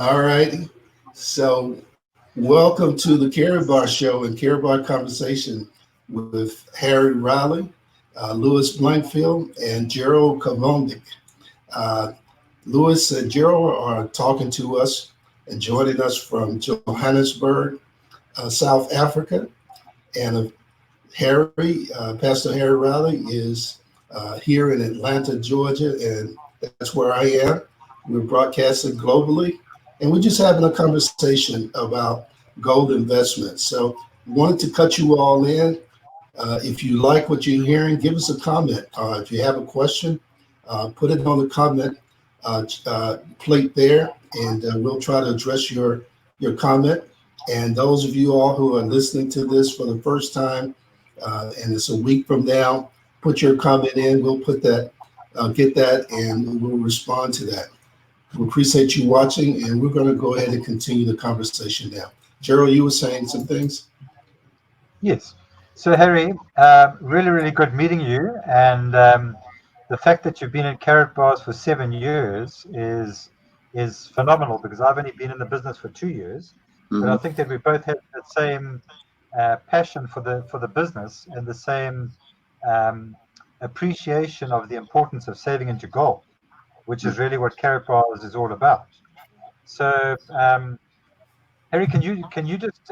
All righty. So, welcome to the Carrie Bar Show and Carrie Bar Conversation with Harry Riley, Louis Blankfield, and Gerald Kavondik. Uh, Louis and Gerald are talking to us and joining us from Johannesburg, South Africa. And Pastor Harry Riley is here in Atlanta, Georgia, and that's where I am. We're broadcasting globally, and we're just having a conversation about gold investments. So, wanted to cut you all in. If you like what you're hearing, give us a comment. If you have a question, put it on the comment plate there, and we'll try to address your comment. And those of you all who are listening to this for the first time, and it's a week from now, put your comment in. We'll put that, get that, and we'll respond to that. We appreciate you watching, and we're going to go ahead and continue the conversation now. Gerald, you were saying some things? Yes. So, Harry, really, really good meeting you. And the fact that you've been in Carrot Bars for 7 years is phenomenal because I've only been in the business for 2 years. But I Mhm. think that we both have the same passion for the business and the same um, appreciation of the importance of saving into gold, which is really what Carrot Bars is all about. So, Harry, can you just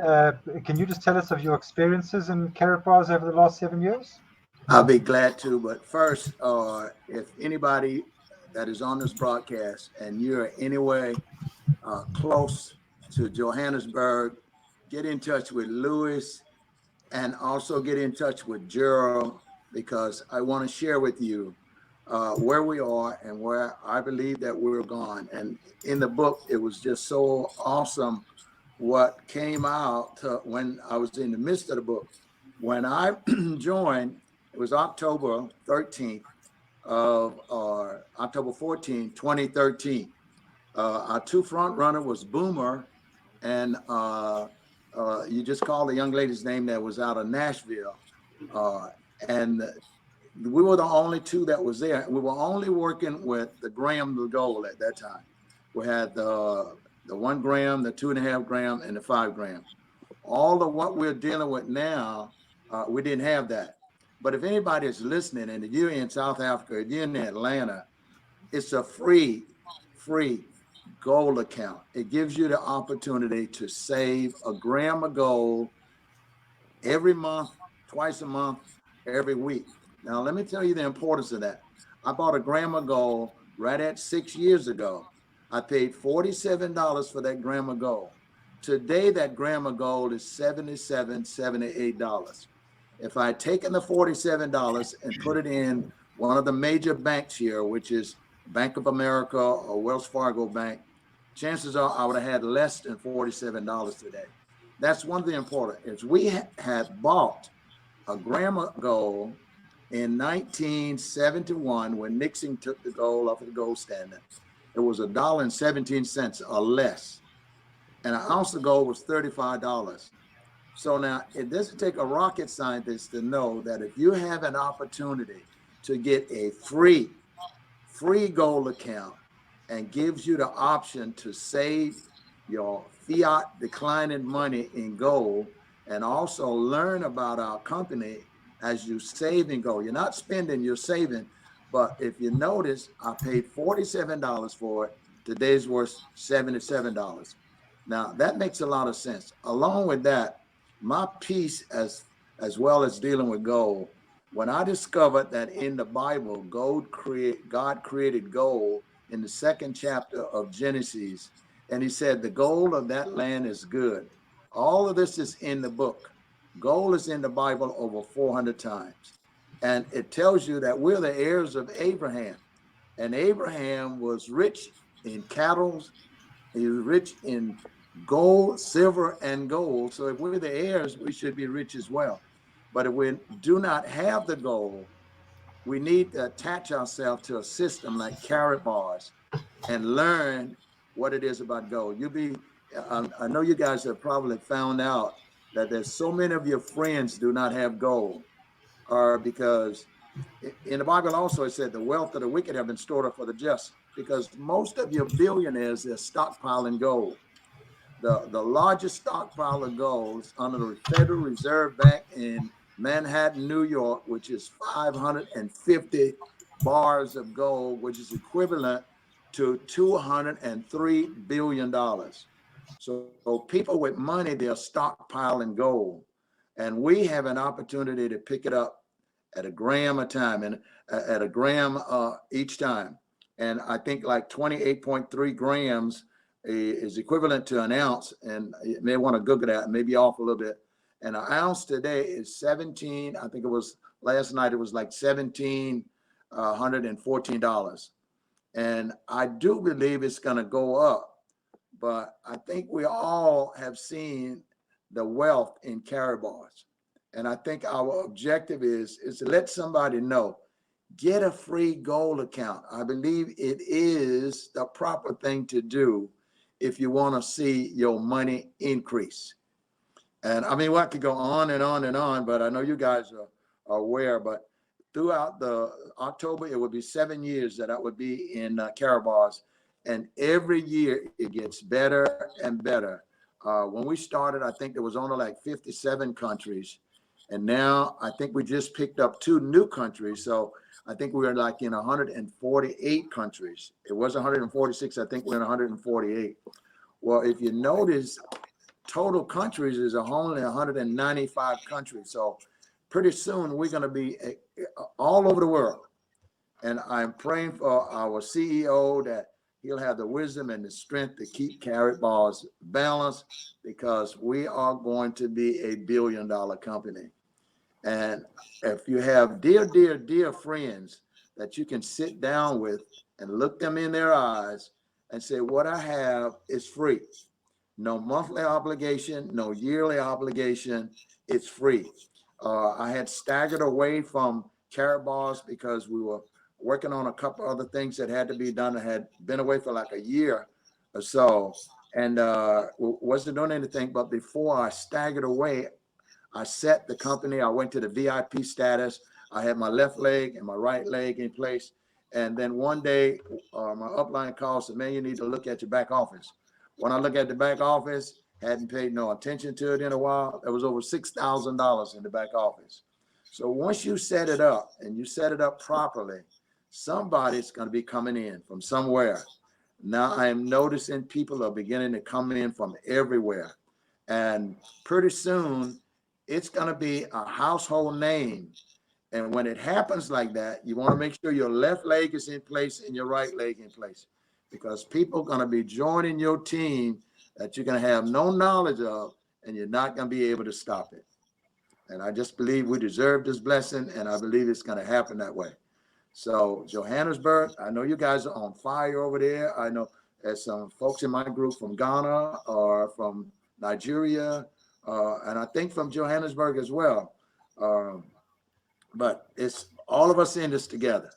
tell us of your experiences in Carrot Bars over the last 7 years? I'll be glad to. But first, if anybody that is on this broadcast and you're anywhere close to Johannesburg, get in touch with Louis and also get in touch with Gerald because I want to share with you where we are and where I believe that we're going. And in the book, it was just so awesome what came out when I was in the midst of the book. When I joined, it was October 13th of October 14, 2013. Our two front runner was Boomer and you just called the young lady's name that was out of Nashville. And we were the only two that was there. We were only working with the gram of gold at that time. We had the 1 gram, the 2.5 gram, and the 5 gram. All of what we're dealing with now, we didn't have that. But if anybody is listening and you're in South Africa, if you're in Atlanta, it's a free gold account. It gives you the opportunity to save a gram of gold every month, twice a month, every week. Now, let me tell you the importance of that. I bought a gram of gold right at 6 years ago. I paid $47 for that gram of gold. Today, that gram of gold is $77, $78. If I had taken the $47 and put it in one of the major banks here, which is Bank of America or Wells Fargo Bank, chances are I would have had less than $47 today. That's one thing important is we had bought a gram of gold in 1971 when Nixon took the gold off of the gold standard. It was $1.17 or less. And an ounce of gold was $35. So now it doesn't take a rocket scientist to know that if you have an opportunity to get a free gold account and gives you the option to save your fiat declining money in gold and also learn about our company as you save in gold. You're not spending, you're saving. But if you notice, I paid $47 for it. Today's worth $77. Now that makes a lot of sense. Along with that, my piece as well as dealing with gold, when I discovered that in the Bible, God created gold in the 2nd chapter of Genesis, and he said, the gold of that land is good. All of this is in the book. Gold is in the Bible over 400 times. And it tells you that we're the heirs of Abraham. And Abraham was rich in cattle. He was rich in gold, silver, and gold. So if we're the heirs, we should be rich as well. But if we do not have the gold, we need to attach ourselves to a system like Carrot Bars and learn what it is about gold. I know you guys have probably found out that there's so many of your friends do not have gold, or because In the Bible also it said the wealth of the wicked have been stored up for the just, because most of your billionaires are stockpiling gold. The largest stockpile of gold is under the Federal Reserve Bank in Manhattan, New York, which is 550 bars of gold, which is equivalent to $203 billion. So people with money, they're stockpiling gold. And we have an opportunity to pick it up at a gram a time, and at a gram each time. And I think like 28.3 grams is equivalent to an ounce. And you may want to Google that, maybe off a little bit. And an ounce today is 17, I think it was last night, it was like $1,714. And I do believe it's going to go up. But I think we all have seen the wealth in Carry bars. And I think our objective is to let somebody know, get a free gold account. I believe it is the proper thing to do if you want to see your money increase. And I mean, I could go on and on and on, but I know you guys are aware, but throughout the October, it would be 7 years that I would be in Carry bars. And every year it gets better and better. When we started, I think there was only like 57 countries. And now I think we just picked up 2 new countries. So I think we're like in 148 countries. It was 146. I think we're in 148. Well, if you notice, total countries is only 195 countries. So pretty soon we're going to be all over the world. And I'm praying for our CEO that he'll have the wisdom and the strength to keep Carry bars balanced, because we are going to be a billion-dollar company. And if you have dear friends that you can sit down with and look them in their eyes and say, what I have is free. No monthly obligation, no yearly obligation. It's free. I had staggered away from Carry bars because we were working on a couple other things that had to be done. I had been away for like a year or so and wasn't doing anything. But before I staggered away, I set the company. I went to the VIP status. I had my left leg and my right leg in place. And then one day, my upline called, said, man, you need to look at your back office. When I look at the back office, hadn't paid no attention to it in a while. There was over $6,000 in the back office. So once you set it up and you set it up properly, somebody's going to be coming in from somewhere. Now I am noticing people are beginning to come in from everywhere. And pretty soon, it's going to be a household name. And when it happens like that, you want to make sure your left leg is in place and your right leg in place, because people are going to be joining your team that you're going to have no knowledge of, and you're not going to be able to stop it. And I just believe we deserve this blessing, and I believe it's going to happen that way. So Johannesburg, I know you guys are on fire over there. I know there's some folks in my group from Ghana or from Nigeria, and I think from Johannesburg as well. But it's all of us in this together.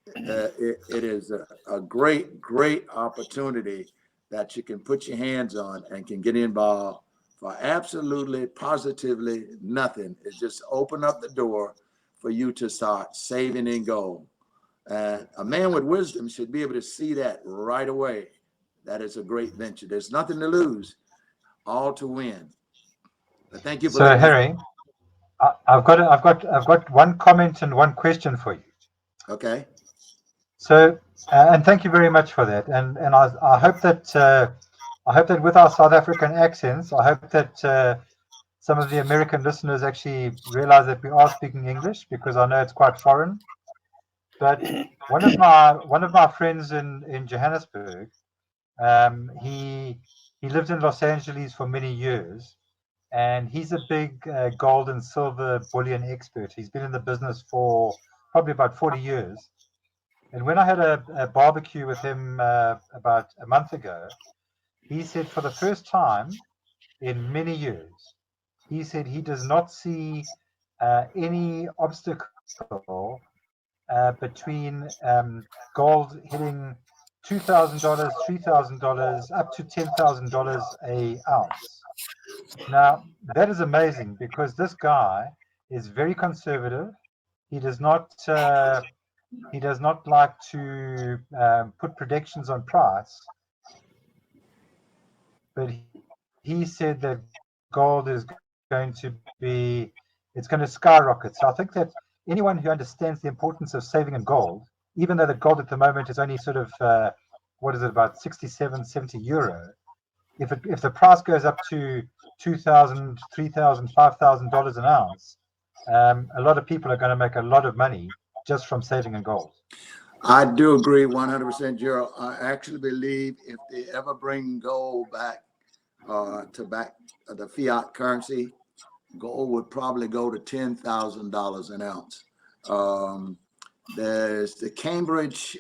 It is a great opportunity that you can put your hands on and can get involved for absolutely, positively nothing. It's just open up the door for you to start saving in gold. And a man with wisdom should be able to see that right away. That is a great venture. There's nothing to lose, all to win. But thank you for So Harry, I've got one comment and one question for you. Okay. So and thank you very much for that. And I hope that with our South African accents, I hope that some of the American listeners actually realize that we are speaking English, because I know it's quite foreign. But one of my friends in Johannesburg, he lived in Los Angeles for many years, and he's a big gold and silver bullion expert. He's been in the business for probably about 40 years. And when I had a barbecue with him about a month ago, he said for the first time in many years, he said he does not see any obstacle between gold hitting $2,000, $3,000, up to $10,000 an ounce. Now, that is amazing, because this guy is very conservative. he does not like to put predictions on price, but he said that gold is going to be, it's going to skyrocket. So I think that anyone who understands the importance of saving in gold, even though the gold at the moment is only sort of, what is it, about 67, 70 euro, if the price goes up to $2,000, $3,000, $5,000 an ounce, a lot of people are going to make a lot of money just from saving in gold. I do agree 100%, Gerald. I actually believe if they ever bring gold back to the fiat currency, gold would probably go to $10,000 an ounce. There's the Cambridge,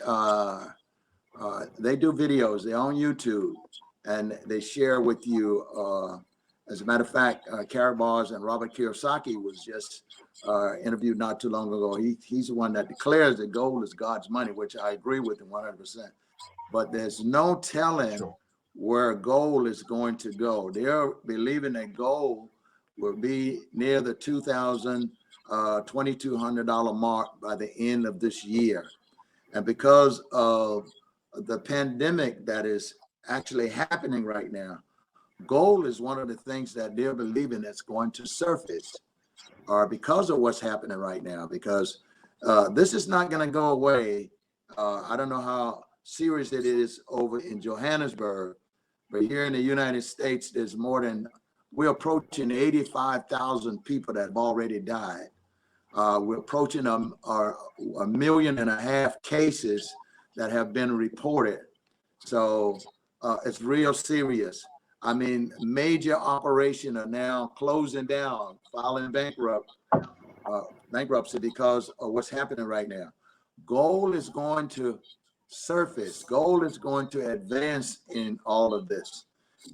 they do videos, they're on YouTube, and they share with you. As a matter of fact, Karabars and Robert Kiyosaki was just interviewed not too long ago. He's the one that declares that gold is God's money, which I agree with him 100%. But there's no telling where gold is going to go. They're believing that gold will be near the $2,000, $2,200 mark by the end of this year. And because of the pandemic that is actually happening right now, gold is one of the things that they're believing that's going to surface, or because of what's happening right now, because this is not going to go away. I don't know how serious it is over in Johannesburg, but here in the United States, there's we're approaching 85,000 people that have already died. We're approaching a 1.5 million cases that have been reported. So it's real serious. I mean, major operations are now closing down, filing bankruptcy because of what's happening right now. Gold is going to surface. Gold is going to advance in all of this.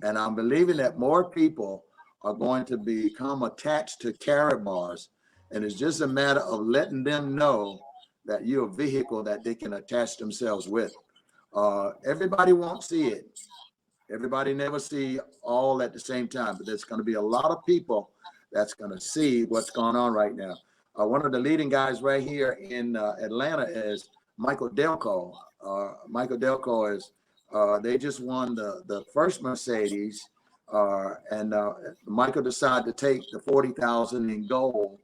And I'm believing that more people are going to become attached to Karabars. And it's just a matter of letting them know that you're a vehicle that they can attach themselves with. Everybody won't see it. Everybody never see all at the same time, but there's going to be a lot of people that's going to see what's going on right now. One of the leading guys right here in Atlanta is Michael Delco. Michael Delco is, they just won the first Mercedes, and Michael decided to take the 40,000 in gold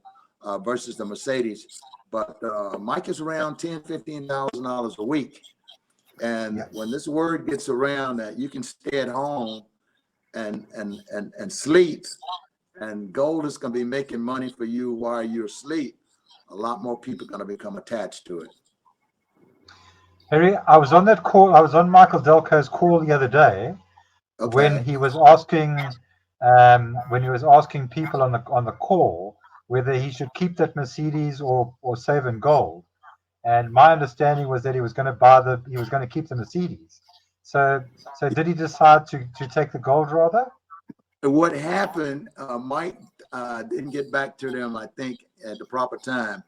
versus the Mercedes. But Mike is around $10,000, $15,000 a week. And when this word gets around that you can stay at home and sleep, and gold is going to be making money for you while you're asleep, a lot more people are going to become attached to it. Harry, I was on that call. I was on Michael Delco's call the other day when he was asking people on the call whether he should keep that Mercedes or save in gold. And my understanding was that he was going to keep the Mercedes. So did he decide to take the gold rather? What happened, Mike didn't get back to them, I think, at the proper time.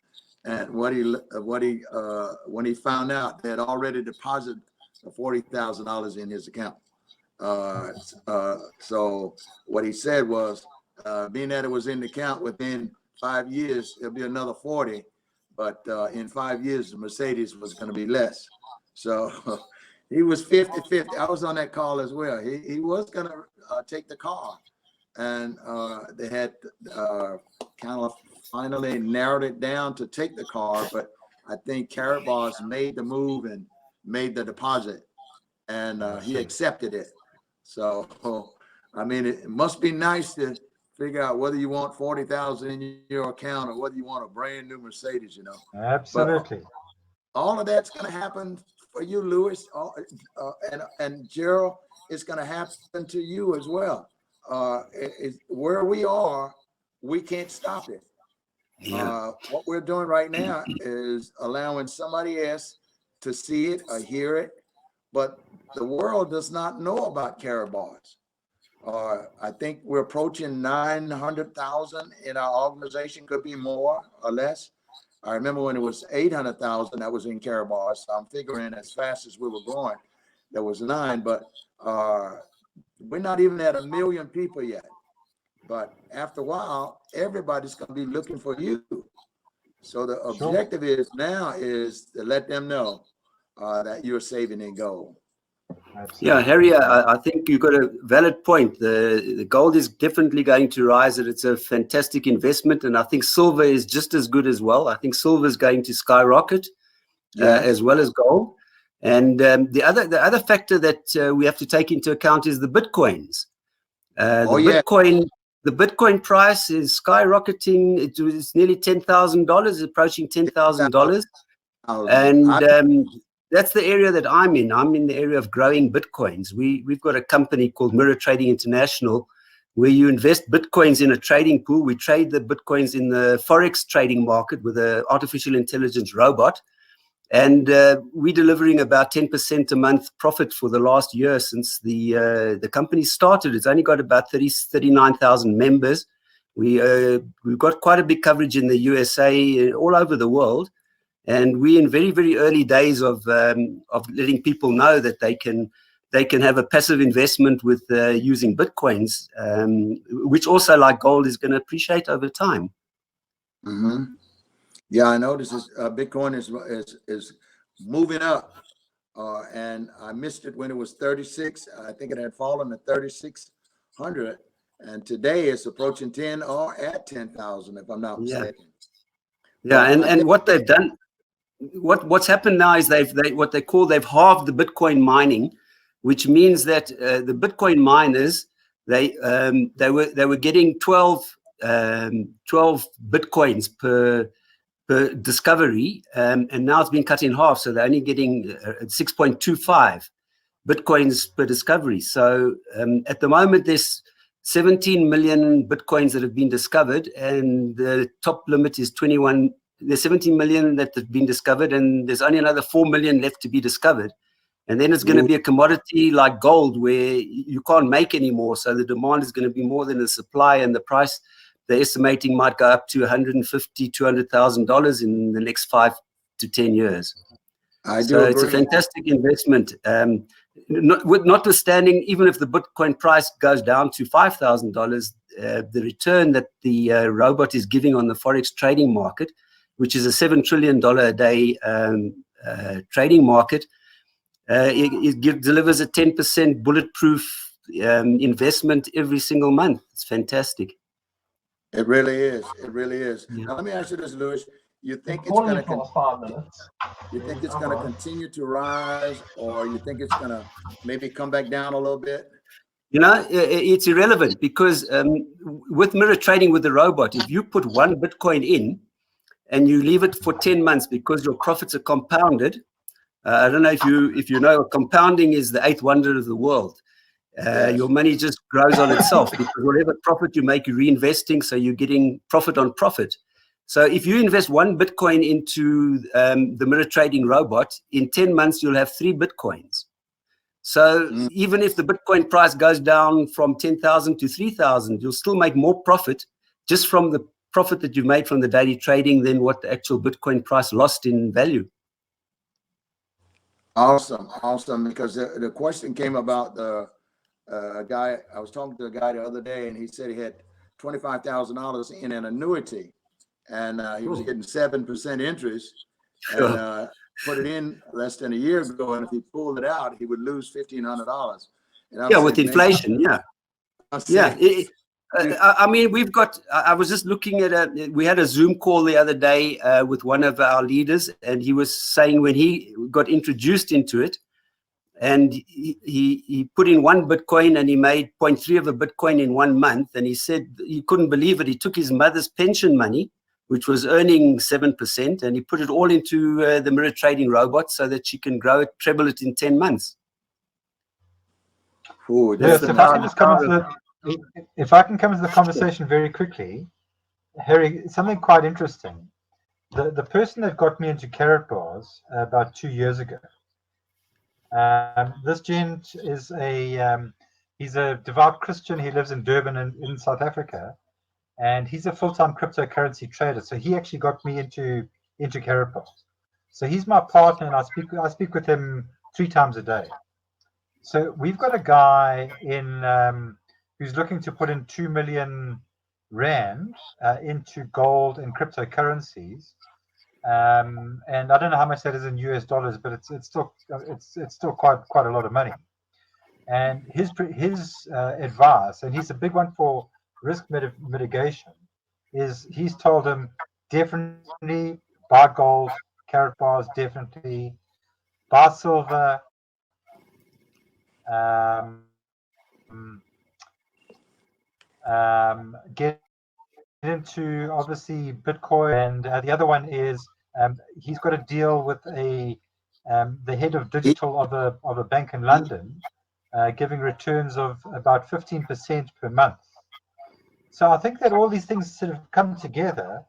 And when he found out, they had already deposited $40,000 in his account. So what he said was, being that it was in the account within 5 years, it'll be another 40. But in 5 years, the Mercedes was going to be less. So he was 50-50. I was on that call as well. He was going to take the car. And they had kind of finally narrowed it down to take the car. But I think Karabars made the move and made the deposit. And he accepted it. So, I mean, it must be nice to figure out whether you want 40,000 in your account or whether you want a brand new Mercedes, you know. Absolutely. But all of that's going to happen for you, Lewis, and Gerald. It's going to happen to you as well. Where we are, we can't stop it. What we're doing right now is allowing somebody else to see it or hear it, but the world does not know about Karabars. I think we're approaching 900,000 in our organization, could be more or less. I remember when it was 800,000 that was in Karabars. So I'm figuring as fast as we were going, there was 9, but we're not even at 1 million people yet. But after a while, everybody's going to be looking for you. So the objective is now is to let them know that you're saving in gold. Absolutely. Yeah, Harry, I think you've got a valid point. The gold is definitely going to rise, and it's a fantastic investment. And I think silver is just as good as well. I think silver is going to skyrocket, as well as gold. And the other factor that we have to take into account is the bitcoins. The Bitcoin price is skyrocketing. It's nearly $10,000, approaching $10,000, and that's the area that I'm in. I'm in the area of growing Bitcoins. We've got a company called Mirror Trading International, where you invest Bitcoins in a trading pool. We trade the Bitcoins in the Forex trading market with an artificial intelligence robot. And we're delivering about 10% a month profit for the last year since the company started. It's only got about 39,000 members. We've got quite a big coverage in the USA, all over the world. And we're in very, very early days of letting people know that they can have a passive investment with using Bitcoins, which also, like gold, is going to appreciate over time. Mm-hmm. Yeah, I know this is Bitcoin is moving up, and I missed it when it was 36. I think it had fallen to 3,600, and today it's approaching 10 or at 10,000, if I'm not mistaken. Yeah, and what they've done, what's happened now is they've halved the Bitcoin mining, which means that the Bitcoin miners they were getting 12 Bitcoins per discovery, and now it's been cut in half, so they're only getting 6.25 Bitcoins per discovery. So at the moment there's 17 million Bitcoins that have been discovered, and the top limit is 21. There's 17 million that have been discovered, and there's only another 4 million left to be discovered. And then it's going to be a commodity like gold, where you can't make any more, so the demand is going to be more than the supply, and the price, they're estimating, might go up to $150,000, $200,000 in the next 5 to 10 years. So it's a fantastic investment. Notwithstanding, even if the Bitcoin price goes down to $5,000, the return that the robot is giving on the Forex trading market, which is a $7 trillion a day trading market, it delivers a 10% bulletproof investment every single month. It's fantastic. It really is. It really is. Yeah. Now, let me ask you this, Louis. You think it's going to continue to rise, or you think it's going to maybe come back down a little bit? You know, it's irrelevant, because with mirror trading with the robot, if you put one Bitcoin in and you leave it for 10 months, because your profits are compounded. I don't know if you know, compounding is the 8th wonder of the world. Yes. Your money just grows on itself, because whatever profit you make, you're reinvesting, so you're getting profit on profit. So if you invest one Bitcoin into the mirror trading robot, in 10 months you'll have 3 Bitcoins. So even if the Bitcoin price goes down from 10,000 to 3,000, you'll still make more profit just from the profit that you made from the daily trading than what the actual Bitcoin price lost in value. Awesome, awesome. Because the question came about the guy. I was talking to a guy the other day, and he said he had $25,000 in an annuity, and he was getting 7% interest, and put it in less than a year ago. And if he pulled it out, he would lose $1,500. Yeah, with inflation. Yeah. I mean, we've got, I was just looking at we had a Zoom call the other day with one of our leaders, and he was saying when he got introduced into it, and he put in 1 Bitcoin and he made 0.3 of a Bitcoin in 1 month. And he said he couldn't believe it. He took his mother's pension money, which was earning 7%, and he put it all into the mirror trading robot so that she can grow it, treble it in 10 months. Ooh, Yes, if I can come into the conversation very quickly, Harry, something quite interesting. The person that got me into carrot bars about 2 years ago, this gent is he's a devout Christian. He lives in Durban in South Africa, and he's a full-time cryptocurrency trader. So he actually got me into carrot bars. So he's my partner, and I speak with him 3 times a day. So we've got a guy in who's looking to put in $2 million rand into gold and cryptocurrencies. And I don't know how much that is in US dollars, but it's still quite a lot of money. And his advice, and he's a big one for risk mitigation, is he's told him definitely buy gold, carat bars, definitely buy silver, get into obviously Bitcoin, and the other one is he's got to deal with the head of digital of a bank in London, giving returns of about 15% per month. So I think that all these things sort of come together.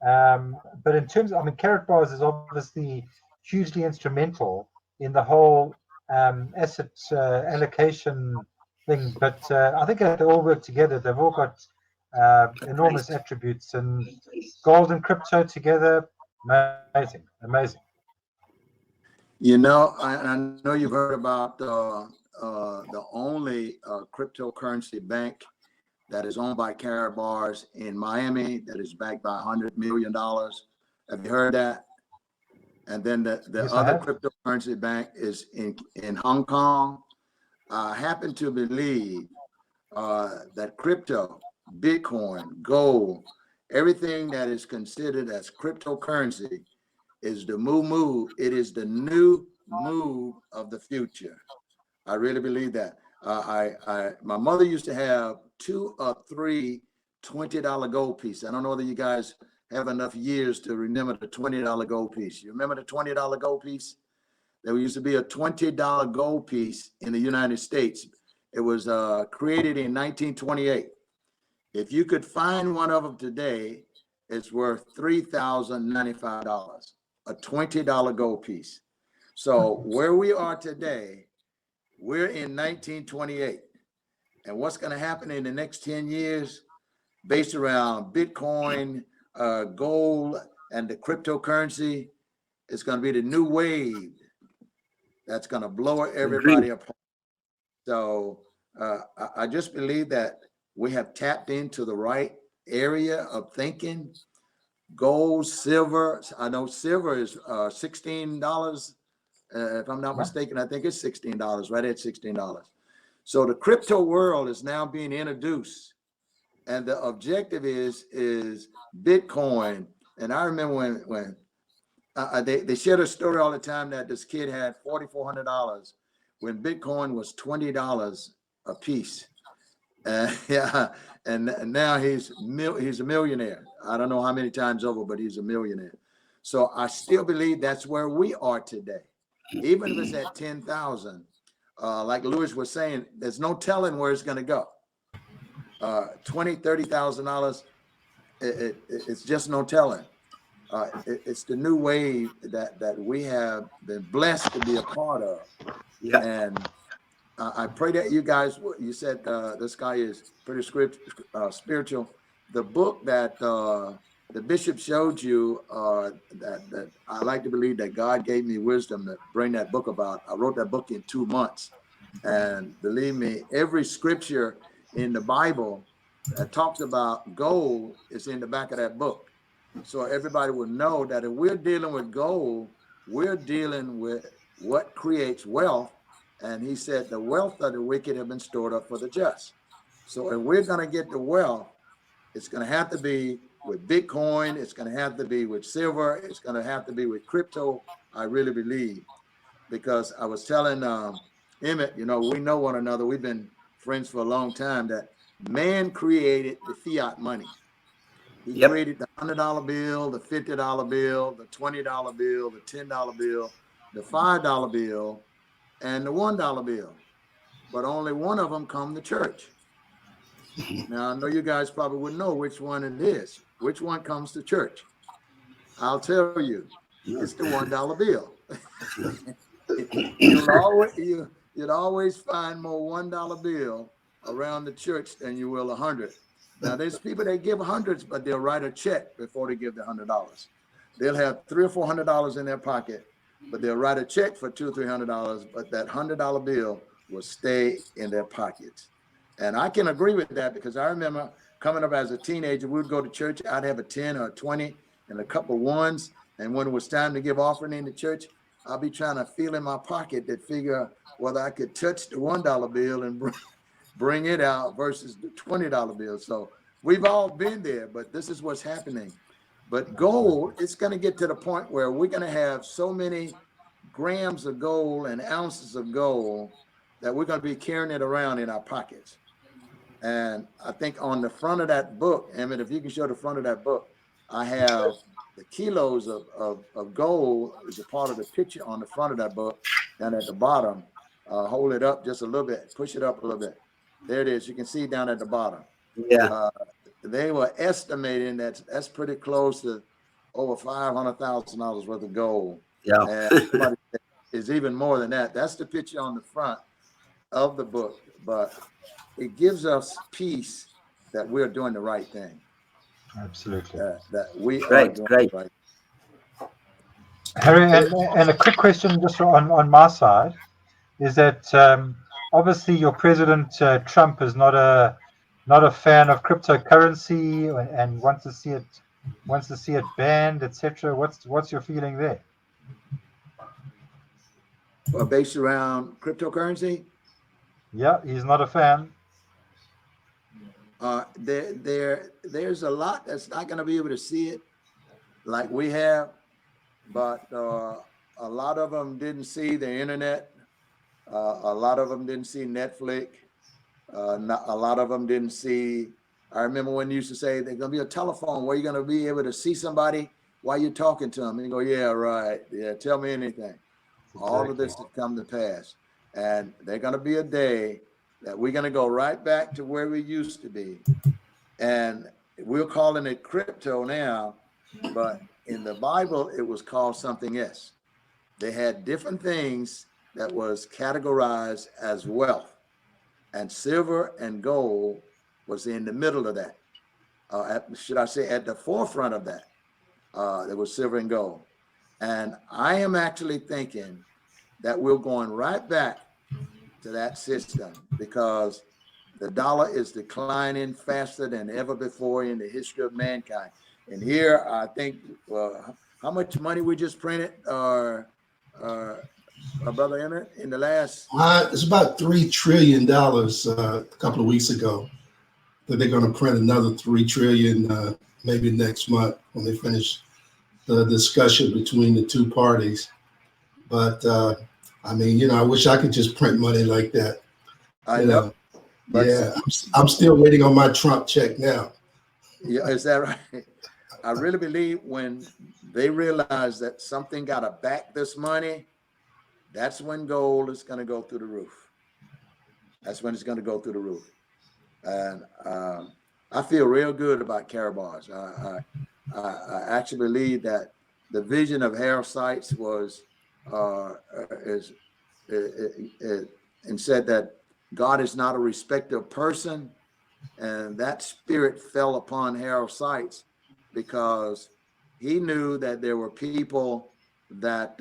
But in terms of, I mean, carat bars is obviously hugely instrumental in the whole asset allocation thing. But I think that they all work together. They've all got enormous attributes, and gold and crypto together, amazing, amazing. You know, I know you've heard about the only cryptocurrency bank that is owned by carat bars in Miami that is backed by $100 million. Have you heard that? And then the Yes, other cryptocurrency bank is in Hong Kong. I happen to believe that crypto, Bitcoin, gold, everything that is considered as cryptocurrency is the move. It is the new move of the future. I really believe that. My mother used to have 2 or 3 $20 gold pieces. I don't know whether you guys have enough years to remember the $20 gold piece. You remember the $20 gold piece? There used to be a $20 gold piece in the United States. It was created in 1928. If you could find one of them today, it's worth $3,095, a $20 gold piece. So where we are today, we're in 1928. And what's going to happen in the next 10 years based around Bitcoin, gold, and the cryptocurrency, it's going to be the new wave that's going to blow everybody apart. So I just believe that we have tapped into the right area of thinking. Gold, silver. I know silver is $16. If I'm not mistaken, I think it's $16, right at $16. So the crypto world is now being introduced, and the objective is Bitcoin. And I remember when they share a story all the time that this kid had $4,400 when Bitcoin was $20 a piece. Yeah, and now he's a millionaire. I don't know how many times over, but he's a millionaire. So I still believe that's where we are today, even if it's at 10,000. Like Louis was saying, there's no telling where it's going to go. $20,000, $30,000. It's just no telling. It's the new wave that we have been blessed to be a part of. Yeah. And I pray that you guys, you said this guy is pretty spiritual. The book that the bishop showed you, that I like to believe that God gave me wisdom to bring that book about. I wrote that book in 2 months. And believe me, every scripture in the Bible that talks about gold is in the back of that book. So everybody will know that if we're dealing with gold, we're dealing with what creates wealth. And he said, the wealth of the wicked have been stored up for the just. So if we're going to get the wealth, it's going to have to be with Bitcoin. It's going to have to be with silver. It's going to have to be with crypto, I really believe. Because I was telling Emmett, you know, we know one another. We've been friends for a long time, that man created the fiat money. He created the $100 bill, the $50 bill, the $20 bill, the $10 bill, the $5 bill, and the $1 bill. But only one of them come to church. Now, I know you guys probably wouldn't know which one it is. Which one comes to church? I'll tell you, it's the $1 bill. You'd always find more $1 bill around the church than you will 100. Now, there's people that give hundreds, but they'll write a check before they give the $100. They'll have $300 or $400 in their pocket, but they'll write a check for $200 or $300, but that $100 bill will stay in their pockets. And I can agree with that, because I remember coming up as a teenager, we'd go to church. I'd have a 10 or a 20 and a couple ones. And when it was time to give offering in the church, I'll be trying to feel in my pocket to figure whether I could touch the $1 bill and bring it out versus the $20 bill. So we've all been there, but this is what's happening. But gold, it's going to get to the point where we're going to have so many grams of gold and ounces of gold that we're going to be carrying it around in our pockets. And I think on the front of that book, Emmett, if you can show the front of that book, I have the kilos of gold is a part of the picture on the front of that book. Down at the bottom, hold it up just a little bit, push it up a little bit. There it is. You can see down at the bottom. Yeah. They were estimating that's pretty close to over $500,000 worth of gold. Yeah. And it's even more than that. That's the picture on the front of the book, but it gives us peace that we're doing the right thing. Absolutely. That we Great, are doing great. the right. Harry, and a quick question just on my side is that obviously your President Trump is not a fan of cryptocurrency and wants to see it banned, etc. What's your feeling there? Well, based around cryptocurrency? Yeah, he's not a fan. There's a lot that's not going to be able to see it like we have, but a lot of them didn't see the internet. A lot of them didn't see Netflix. A lot of them didn't see. I remember when you used to say there's going to be a telephone where you're going to be able to see somebody while you're talking to them. And you go, yeah, right. Yeah, tell me anything. Exactly. All of this has come to pass. And there's going to be a day that we're going to go right back to where we used to be. And we're calling it crypto now, but in the Bible, it was called something else. They had different things that was categorized as wealth, and silver and gold was in the middle of that. Should I say at the forefront of that? There was silver and gold. And I am actually thinking that we're going right back to that system because the dollar is declining faster than ever before in the history of mankind. And here, I think, how much money we just printed, Brother Emmett, in the last? It's about $3 trillion a couple of weeks ago. That they're going to print another $3 trillion maybe next month when they finish the discussion between the two parties. But I mean, I wish I could just print money like that. I know. Yeah, I'm still waiting on my Trump check now. Yeah, is that right? I really believe when they realize that something got to back this money, that's when gold is going to go through the roof. That's when it's going to go through the roof. And I feel real good about Carabas. I actually believe that the vision of Harold Sykes was and said that God is not a respecter of person, and that spirit fell upon Harold Sykes because he knew that there were people that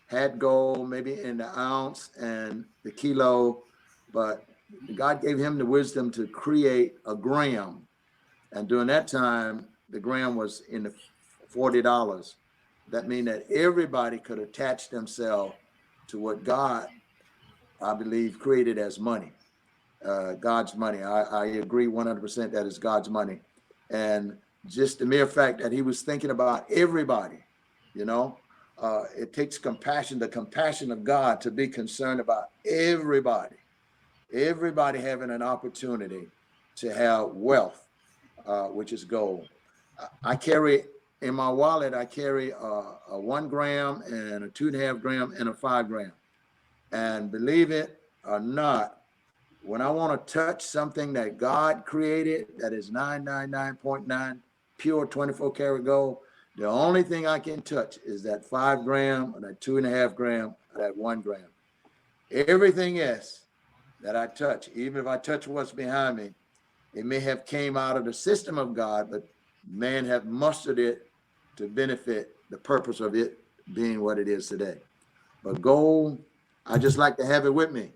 had gold maybe in the ounce and the kilo, but God gave him the wisdom to create a gram. And during that time, the gram was in the $40. That means that everybody could attach themselves to what God, I believe, created as money, God's money. I agree 100% that is God's money. And just the mere fact that he was thinking about everybody, it takes compassion, the compassion of God to be concerned about everybody having an opportunity to have wealth, which is gold. I carry in my wallet, I carry a 1 gram and a 2.5 gram and a 5 gram. And believe it or not, when I want to touch something that God created, that is 999.9 pure 24 karat gold, the only thing I can touch is that 5 gram or that 2.5 gram or that 1 gram. Everything else that I touch, even if I touch what's behind me, it may have came out of the system of God, but man have mustered it to benefit the purpose of it being what it is today. But gold, I just like to have it with me.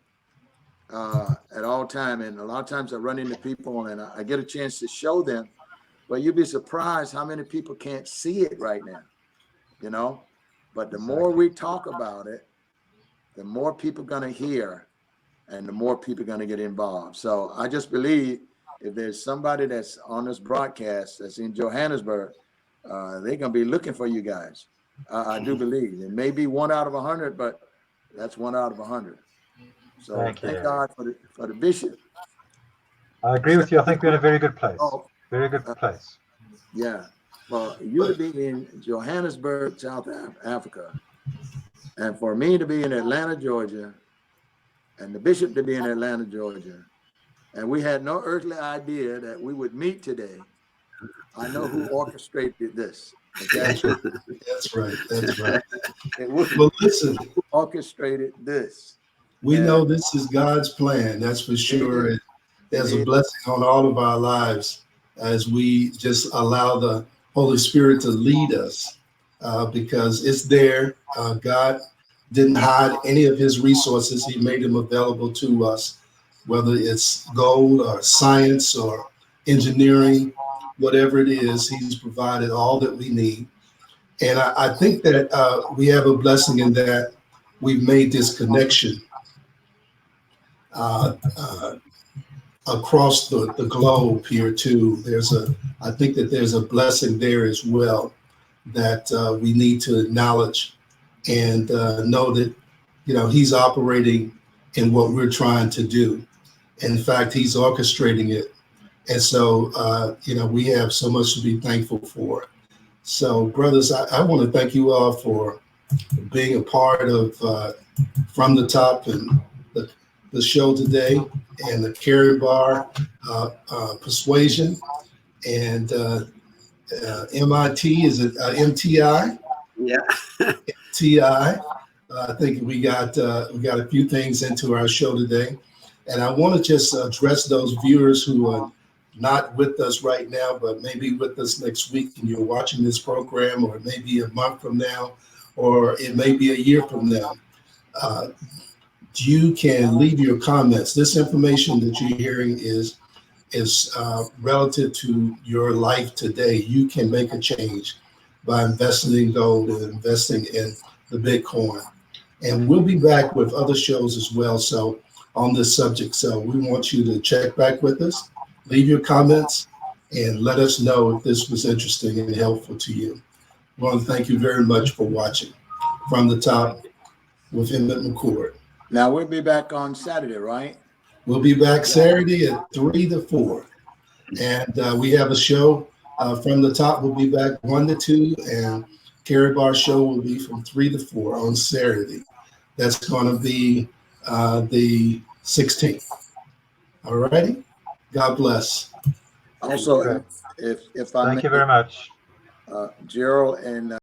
at all time. And a lot of times I run into people and I get a chance to show them, but you'd be surprised how many people can't see it right now, you know? But the more we talk about it, the more people going to hear and the more people are going to get involved. So I just believe if there's somebody that's on this broadcast that's in Johannesburg, they're going to be looking for you guys. I do believe it may be 1 out of 100, but that's 1 out of 100. So thank God for the bishop. I agree with you. I think we're in a very good place. Very good place. Yeah. Well, you to be in Johannesburg, South Africa, and for me to be in Atlanta, Georgia, and the bishop to be in Atlanta, Georgia, and we had no earthly idea that we would meet today. I know who orchestrated this. Okay? That's right. That's right. Well, listen, who orchestrated this? We know this is God's plan. That's for sure. There's a blessing on all of our lives as we just allow the Holy Spirit to lead us because it's there. God didn't hide any of his resources. He made them available to us, whether it's gold or science or engineering, whatever it is, he's provided all that we need. And I think that we have a blessing in that we've made this connection across the globe here too. I think that there's a blessing there as well that we need to acknowledge and know that, you know, he's operating in what we're trying to do. In fact, he's orchestrating it. And so, you know, we have so much to be thankful for. So, brothers, I want to thank you all for being a part of From the Top and the show today, and the Carry Bar Persuasion, and MIT, is it MTI? Yeah. MTI. I think we got a few things into our show today, and I want to just address those viewers who are not with us right now, but maybe with us next week, and you're watching this program, or maybe a month from now, or it may be a year from now. You can leave your comments. This information that you're hearing is relative to your life today. You can make a change by investing in gold and investing in the Bitcoin. And we'll be back with other shows as well. So on this subject, so we want you to check back with us, leave your comments, and let us know if this was interesting and helpful to you. I want to thank you very much for watching From the Top with Emmett McCord. Now we'll be back on Saturday, right? We'll be back Saturday at 3 to 4. And we have a show From the Top. We'll be back 1 to 2. And Carry Bar show will be from 3 to 4 on Saturday. That's going to be the 16th. All righty. God bless. Also, if I thank you very much. Gerald and